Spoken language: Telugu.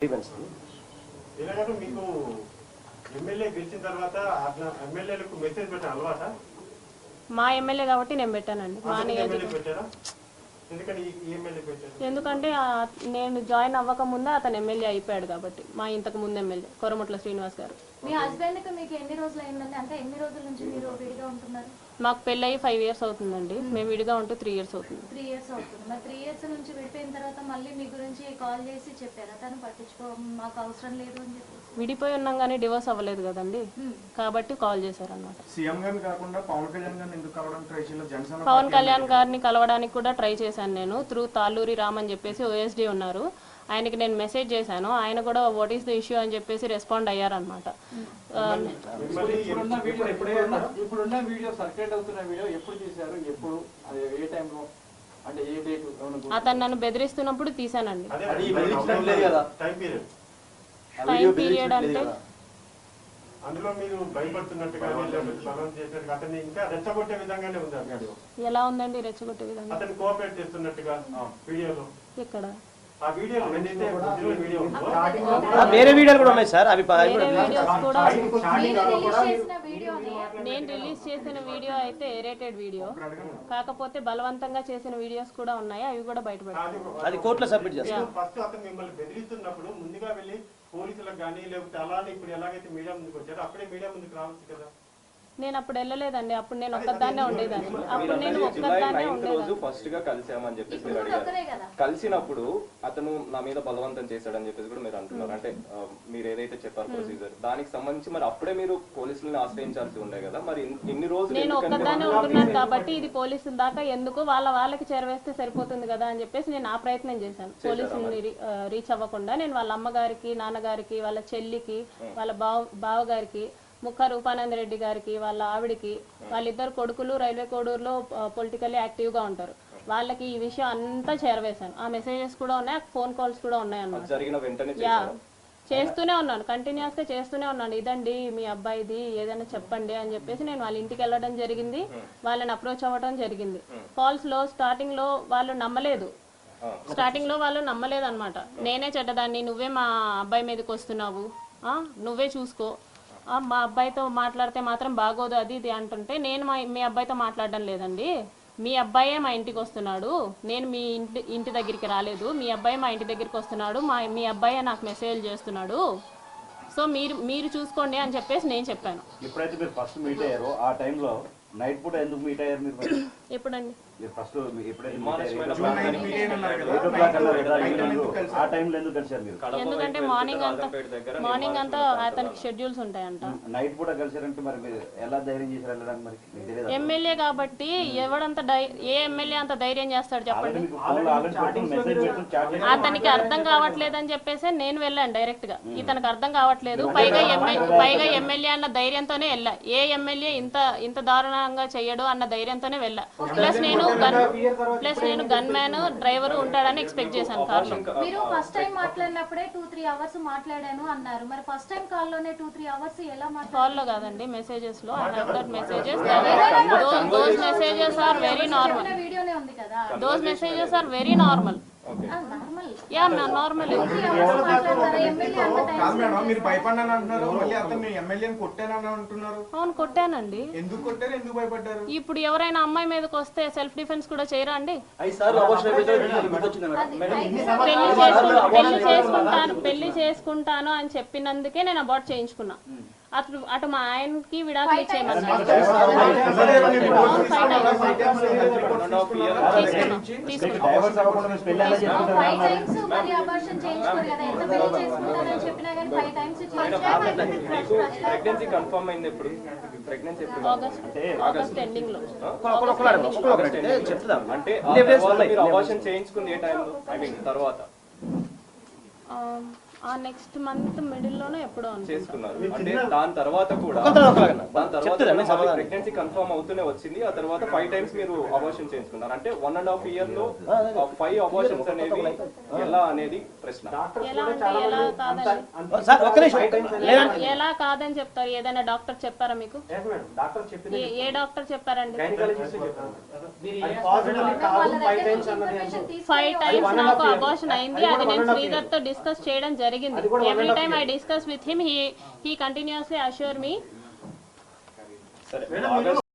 ఇలాగ మీకు ఎమ్మెల్యే గెలిచిన తర్వాత ఎమ్మెల్యేలకు మెసేజ్ పెట్టిన అలవాట? మా ఎమ్మెల్యే కాబట్టి నేను పెట్టానండి. మా పెట్టారా? ఎందుకంటే నేను జాయిన్ అవ్వక ముందే అతను ఎమ్మెల్యే అయిపోయాడు కాబట్టి. మా ఇంతకు ముందు ఎమ్మెల్యే కొరముట్ల శ్రీనివాస్ గారు. మీ హస్బెండ్ కి మీకు ఎన్ని రోజులు అయిందండి? అంటే ఎన్ని రోజుల నుంచి మీరు విడిగా ఉంటున్నారు? మాకు పెళ్ళయి 5 years అవుతుందండి. మేము విడిగా ఉంటూ 3 years అవుతుంది. 3 years అవుతుంది. మరి 3 years నుంచి విడిపోయిన తర్వాత మళ్ళీ మీ గురించి కాల్ చేసి చెప్పారా? తను పట్టించుకో, మాకు అవసరం లేదు అని చెప్పి. విడిపోయి ఉన్నాం కానీ డివోర్స్ అవ్వలేదు కదండి, కాబట్టి కాల్ చేశారు అన్నమాట. సీఎం గారిని కాకుండా పవన్ కళ్యాణ్ గారిని ఎందుకు కలవడం ట్రై చేయాలి? జనసేన పవన్ కళ్యాణ్ గారిని కలవడానికి కూడా ట్రై చేశాను నేను. త్రూ తాళ్ళూరి రామ్ అని చెప్పేసి OSD ఉన్నారు, ఆయనకి నేను మెసేజ్ చేశాను. ఆయన కూడా వాట్ ఈస్ ద ఇష్యూ అని చెప్పేసి రెస్పాండ్ అయ్యారనమాట. ఇప్పుడున్న వీడియో సర్క్యులేట్ అవుతున్న వీడియో ఎప్పుడు తీశారు? ఎప్పుడు? ఏ టైంలో? అంటే ఏ డేట్? అతను నన్ను బెదిరిస్తున్నప్పుడు తీసానండి. టైం పీరియడ్ అంటే అందులో మీరు భయపడుతున్నట్టుగా అతన్ని ఇంకా రెచ్చగొట్టే విధంగానే ఉంది ఆ వీడియో. ఎలా ఉందండి రెచ్చగొట్టే విధంగా? అతను కోఆపరేట్ చేస్తున్నట్టుగా వీడియోలో. ఇక్కడ ఆ వీడియో వేరే వీడియోలు కూడా ఉన్నాయి సార్. అవి నేను రిలీజ్ చేసిన వీడియో అయితే ఎరేటెడ్ వీడియో, కాకపోతే బలవంతంగా చేసిన వీడియోస్ కూడా ఉన్నాయి, అవి కూడా బయటపడతాయి. అది కోర్టులో సబ్మిట్ చేస్తాం. ఫస్ట్ అతను మిమ్మల్ని బెదిరిస్తున్నప్పుడు ముందుగా వెళ్ళి పోలీసులకు కానీ లేకపోతే అలానే ఇప్పుడు ఎలాగైతే మీడియా ముందుకు వచ్చారో అప్పుడే మీడియా ముందుకు రావచ్చు కదా. నేను అప్పుడు వెళ్ళలేదండి, అప్పుడు నేను ఒక్కదాన్నే ఉండేదాన్ని. అప్పుడు నేను ఒక్కదాన్నే ఉండేదాన్ని. ఫస్ట్ గా కలిసామని చెప్పేసి మీరు అడిగారు. కలిసినప్పుడు అతను నా మీద బలవంతం చేశాడని చెప్పేసి కూడా మీరు అంటున్నారు. అంటే మీరు ఏదైతే చెప్పారు ప్రొసీజర్, దానికి సంబంధించి మరి అప్పుడే మీరు పోలీసులను ఆశ్రయించాల్సి ఉండే కదా. మరి ఇన్ని రోజులు నేను ఒక్కదాన్నే ఉంటున్నాను కాబట్టి ఇది పోలీసుల దాకా ఎందుకు, వాళ్ళకి చేరవేస్తే సరిపోతుంది కదా అని చెప్పేసి నేను ఆ ప్రయత్నం చేశాను. పోలీసుల్ని రీచ్ అవ్వకుండా నేను వాళ్ళ అమ్మగారికి, నాన్నగారికి, వాళ్ళ చెల్లికి, వాళ్ళ బావగారికి, ముఖ రూపానంద రెడ్డి గారికి, వాళ్ళ ఆవిడికి, వాళ్ళిద్దరు కొడుకులు రైల్వే కోడూరులో పొలిటికల్లీ యాక్టివ్గా ఉంటారు, వాళ్ళకి ఈ విషయం అంతా చేరవేశాను. ఆ మెసేజెస్ కూడా ఉన్నాయి, ఫోన్ కాల్స్ కూడా ఉన్నాయి అన్నమాట. చేస్తూనే ఉన్నాను, కంటిన్యూస్గా చేస్తూనే ఉన్నాను. ఇదండి మీ అబ్బాయిది, ఏదైనా చెప్పండి అని చెప్పేసి నేను వాళ్ళ ఇంటికి వెళ్ళడం జరిగింది, వాళ్ళని అప్రోచ్ అవ్వడం జరిగింది. కాల్స్లో స్టార్టింగ్లో వాళ్ళు నమ్మలేదు, అనమాట. నేనే చెడ్డదాన్ని, నువ్వే మా అబ్బాయి మీదకి వస్తున్నావు, నువ్వే చూసుకో, మా అబ్బాయితో మాట్లాడితే మాత్రం బాగోదు, అది ఇది అంటుంటే నేను మీ అబ్బాయితో మాట్లాడడం లేదండి, మీ అబ్బాయే మా ఇంటికి వస్తున్నాడు, నేను మీ ఇంటి దగ్గరికి రాలేదు, మీ అబ్బాయి మా ఇంటి దగ్గరికి వస్తున్నాడు, మీ అబ్బాయే నాకు మెసేజ్ చేస్తున్నాడు, సో మీరు చూసుకోండి అని చెప్పేసి నేను చెప్పాను. ఎప్పుడైతే మీరు ఫస్ట్ మీట్ అయ్యారో ఆ టైంలో నైట్ పూట ఎందుకు మీట్ అయ్యారు మీరు? ఎప్పుడండి? ఫస్ట్ ఎందుకంటే మార్నింగ్ అంతా అతనికి షెడ్యూల్స్ ఉంటాయంట. నైట్ పూట కలిసారంటే మరి ఎలా ధైర్యం చేసి వెళ్ళడానికి? మరి ఎమ్మెల్యే కాబట్టి ఏ ఎమ్మెల్యే అంత ధైర్యం చేస్తాడు చెప్పండి? అతనికి అర్థం కావట్లేదని చెప్పేసి నేను వెళ్ళాను డైరెక్ట్ గా. ఇతనికి అర్థం కావట్లేదు, పైగా ఎమ్మెల్యే అన్న ధైర్యంతోనే వెళ్ళా. ఏ ఎమ్మెల్యే ఇంత దారుణంగా చెయ్యడు అన్న ధైర్యంతోనే వెళ్ళా. ప్లస్ నేను గన్ మ్యాన్ డ్రైవర్ ఉంటాడని ఎక్స్పెక్ట్ చేశాను కార్లో. మీరు ఫస్ట్ టైం మాట్లాడినప్పుడే 2-3 hours మాట్లాడాను అన్నారు, మరి ఫస్ట్ టైం కాల్ లోనే 2-3 hours ఎలా మాట్లాడారు? కాల్లో కాదండి, మెసేజెస్ లో. I have that messages. Those messages are very normal. వీడియోనే ఉంది కదా. Those messages are very normal. Yeah, normal. మీరు భయపడ్డాను అంటున్నారు, మళ్ళీ అతను ఎమ్మెల్యేని కొట్టానని అంటున్నారు. అవును, కొట్టానండి. ఎందుకు కొట్టారు, ఎందుకు భయపడ్డారు? ఇప్పుడు ఎవరైనా అమ్మాయి మీదకి వస్తే సెల్ఫ్ డిఫెన్స్ కూడా చేయరా అండి? పెళ్లి చేసుకుంటాను అని చెప్పినందుకే నేను అబార్ట్ చేయించుకున్నా. అటు మా ఆయనకి విడాకులు ఇచ్చేయమన్నారు. ఆగస్ట్ ఎండింగ్ లో. అంటే అబార్షన్ చేయించుకుంది ఏ టైంలో? ఐ మీన్ తర్వాత ఆ నెక్స్ట్ మంత్ మిడిల్ లోనే ఎప్పుడో చేసుకున్నారు. అంటే దాని తర్వాత కూడా ప్రెగ్నెన్సీ కన్ఫర్మ్ అవుతూనే వచ్చింది. ఆ తర్వాత 5 times మీరు అబార్షన్ చేసుకున్నారు. అంటే 1.5 year లో 5 abortions అనేవి ఎలా అనేది ప్రశ్న. ఎలా కాదని చెప్తారు? ఏదైనా డాక్టర్ చెప్పారా మీకు? ఏ డాక్టర్ చెప్పారండి? 5 times నాకు అబార్షన్ అయింది, అది నేను శ్రీధర్ తో డిస్కస్ చేయడం జరిగింది. జరిగింది. Every time I discuss with him, he continuously assure me. సరే